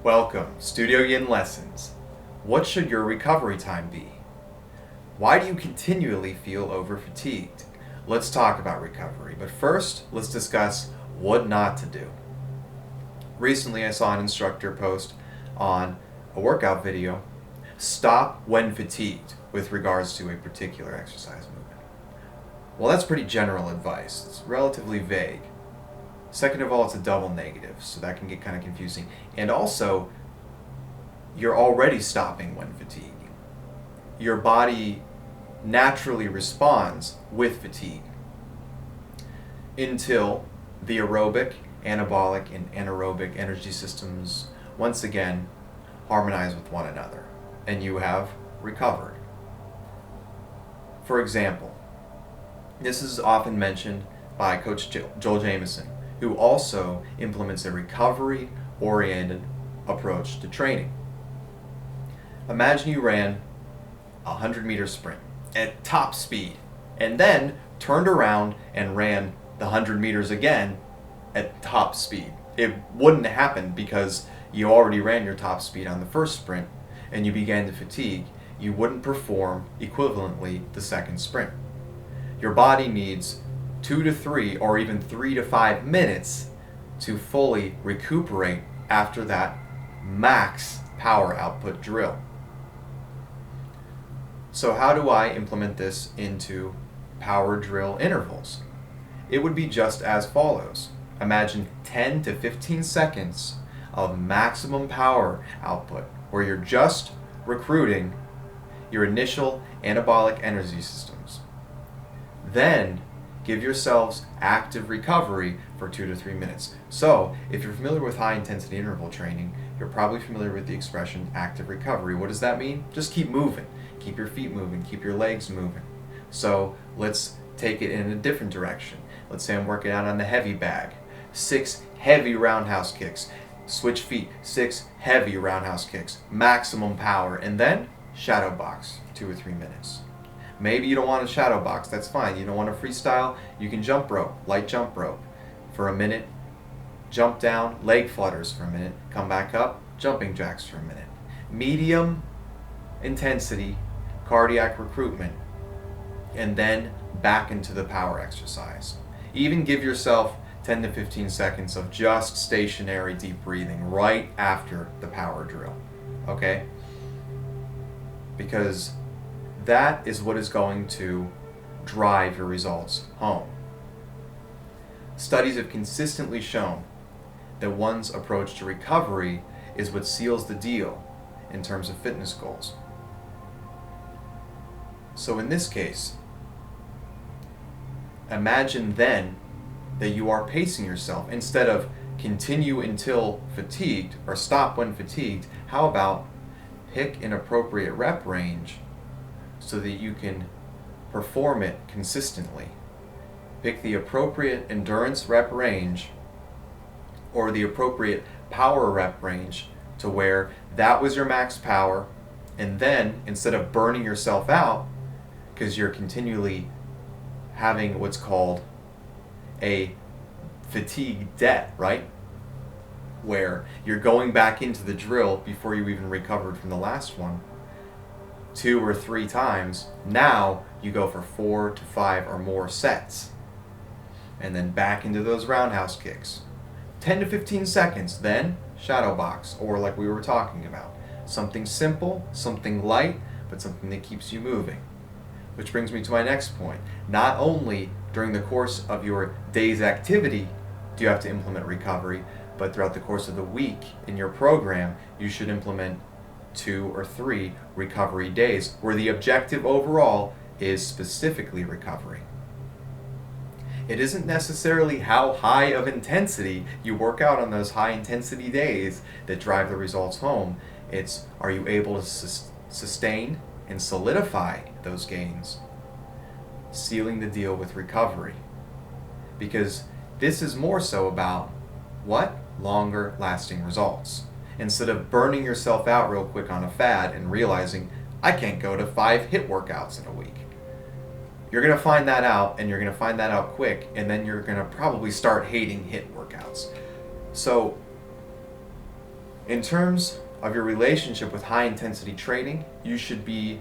Welcome, Studio Yin Lessons. What should your recovery time be? Why do you continually feel over-fatigued? Let's talk about recovery, but first, let's discuss what not to do. Recently, I saw an instructor post on a workout video, stop when fatigued, with regards to a particular exercise movement. Well, that's pretty general advice. It's relatively vague. Second of all, it's a double negative, so that can get kind of confusing. And also, you're already stopping when fatigued. Your body naturally responds with fatigue until the aerobic, anabolic, and anaerobic energy systems once again harmonize with one another, and you have recovered. For example, this is often mentioned by Coach Joel Jamieson, who also implements a recovery-oriented approach to training. Imagine you ran a 100-meter sprint at top speed and then turned around and ran the 100 meters again at top speed. It wouldn't happen because you already ran your top speed on the first sprint and you began to fatigue. You wouldn't perform equivalently the second sprint. Your body needs 2 to 3 or even 3 to 5 minutes to fully recuperate after that max power output drill. So how do I implement this into power drill intervals? It would be just as follows. Imagine 10 to 15 seconds of maximum power output where you're just recruiting your initial anabolic energy systems. Then give yourselves active recovery for 2 to 3 minutes. So, if you're familiar with high intensity interval training, you're probably familiar with the expression active recovery. What does that mean? Just keep moving. Keep your feet moving. Keep your legs moving. So, let's take it in a different direction. Let's say I'm working out on the heavy bag. 6 heavy roundhouse kicks. Switch feet. 6 heavy roundhouse kicks. Maximum power. And then shadow box for 2 or 3 minutes. Maybe you don't want a shadow box, that's fine. You don't want to freestyle, you can jump rope, light jump rope for a minute, jump down, leg flutters for a minute, come back up, jumping jacks for a minute. Medium intensity cardiac recruitment, and then back into the power exercise. Even give yourself 10 to 15 seconds of just stationary deep breathing right after the power drill, okay? Because that is what is going to drive your results home. Studies have consistently shown that one's approach to recovery is what seals the deal in terms of fitness goals. So in this case, imagine then that you are pacing yourself. Instead of continue until fatigued or stop when fatigued, how about pick an appropriate rep range so that you can perform it consistently. Pick the appropriate endurance rep range or the appropriate power rep range to where that was your max power, and then instead of burning yourself out because you're continually having what's called a fatigue debt, right? Where you're going back into the drill before you even recovered from the last one 2 or 3 times, now you go for 4 to 5 or more sets. And then back into those roundhouse kicks. 10 to 15 seconds, then shadow box, or like we were talking about. Something simple, something light, but something that keeps you moving. Which brings me to my next point. Not only during the course of your day's activity do you have to implement recovery, but throughout the course of the week in your program, you should implement 2 or 3 recovery days where the objective overall is specifically recovery. It isn't necessarily how high of intensity you work out on those high intensity days that drive the results home. It's, are you able to sustain and solidify those gains, sealing the deal with recovery. Because this is more so about what? Longer lasting results. Instead of burning yourself out real quick on a fad and realizing, I can't go to 5 HIIT workouts in a week. You're going to find that out, and you're going to find that out quick, and then you're going to probably start hating HIIT workouts. So In terms of your relationship with high intensity training, you should be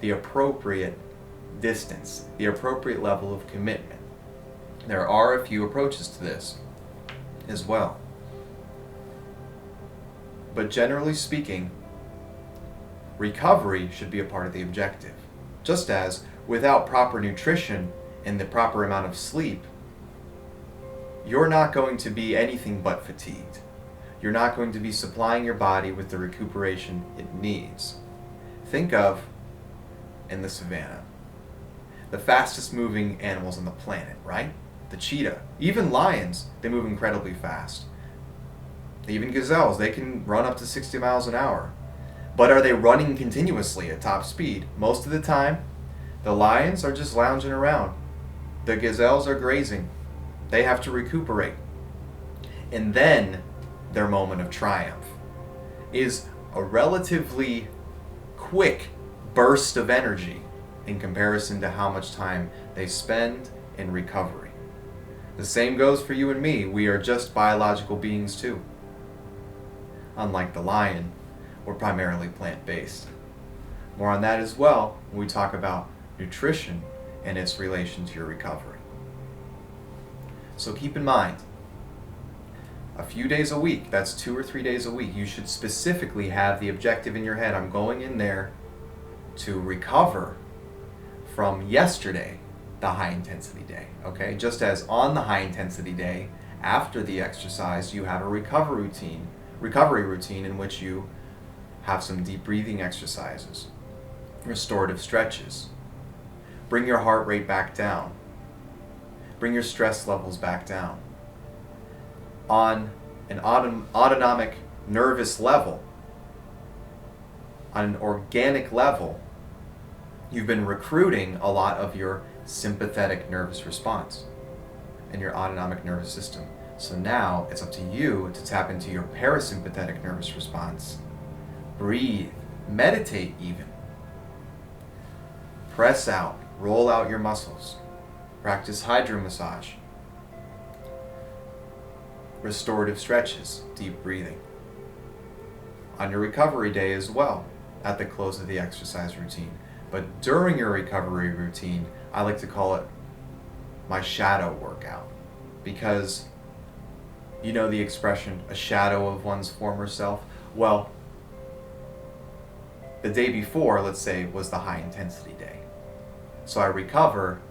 the appropriate distance, the appropriate level of commitment. There are a few approaches to this as well. But generally speaking, recovery should be a part of the objective. Just as without proper nutrition and the proper amount of sleep, you're not going to be anything but fatigued. You're not going to be supplying your body with the recuperation it needs. Think of, in the savannah, the fastest moving animals on the planet, right? The cheetah. Even lions, they move incredibly fast. Even gazelles, they can run up to 60 miles an hour. But are they running continuously at top speed? Most of the time, the lions are just lounging around. The gazelles are grazing. They have to recuperate. And then their moment of triumph is a relatively quick burst of energy in comparison to how much time they spend in recovery. The same goes for you and me. We are just biological beings too. Unlike the lion, we're primarily plant-based. More on that as well when we talk about nutrition and its relation to your recovery. So keep in mind, a few days a week, that's 2 or 3 days a week, you should specifically have the objective in your head. I'm going in there to recover from yesterday, the high intensity day, okay? Just as on the high intensity day, after the exercise, you have a recovery routine in which you have some deep breathing exercises, restorative stretches, bring your heart rate back down, bring your stress levels back down. On an autonomic nervous level, on an organic level, you've been recruiting a lot of your sympathetic nervous response and your autonomic nervous system. So now it's up to you to tap into your parasympathetic nervous response. Breathe, meditate even. Press out, roll out your muscles. Practice hydro massage. Restorative stretches, deep breathing. On your recovery day as well, at the close of the exercise routine. But during your recovery routine, I like to call it my shadow workout, because you know the expression, a shadow of one's former self? Well, the day before, let's say, was the high intensity day. So I recover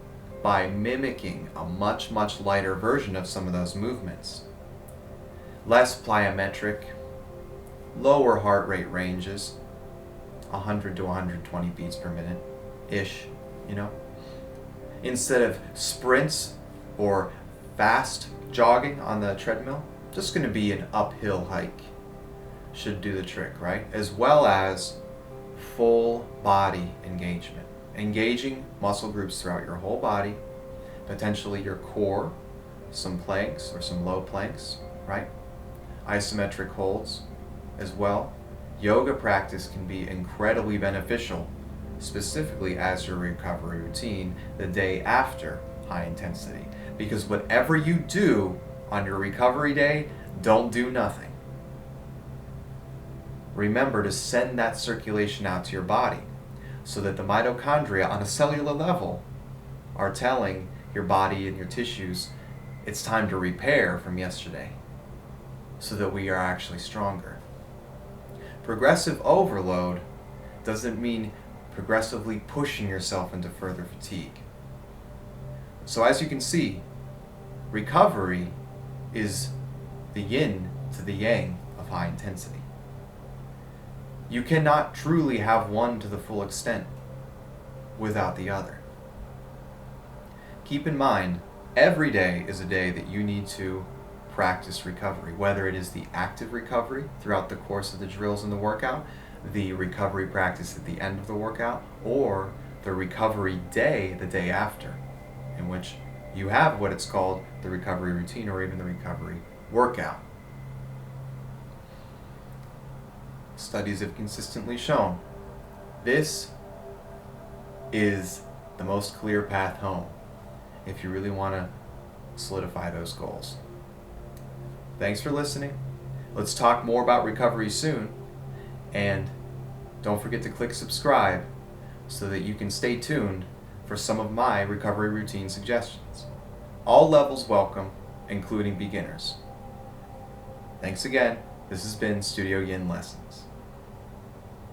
by mimicking a much, much lighter version of some of those movements. Less plyometric, lower heart rate ranges, 100 to 120 beats per minute-ish, you know? Instead of sprints or fast jogging on the treadmill, just going to be an uphill hike. Should do the trick, right? As well as full body engagement. Engaging muscle groups throughout your whole body, potentially your core, some planks or some low planks, right? Isometric holds as well. Yoga practice can be incredibly beneficial, specifically as your recovery routine the day after high intensity. Because whatever you do on your recovery day, don't do nothing. Remember to send that circulation out to your body so that the mitochondria on a cellular level are telling your body and your tissues it's time to repair from yesterday so that we are actually stronger. Progressive overload doesn't mean progressively pushing yourself into further fatigue. So as you can see, recovery is the yin to the yang of high intensity. You cannot truly have one to the full extent without the other. Keep in mind, every day is a day that you need to practice recovery, whether it is the active recovery throughout the course of the drills and the workout, the recovery practice at the end of the workout, or the recovery day, the day after, in which you have what it's called the recovery routine or even the recovery workout. Studies have consistently shown this is the most clear path home if you really want to solidify those goals. Thanks for listening. Let's talk more about recovery soon, and don't forget to click subscribe so that you can stay tuned for some of my recovery routine suggestions. All levels welcome, including beginners. Thanks again. This has been Studio Yin Lessons.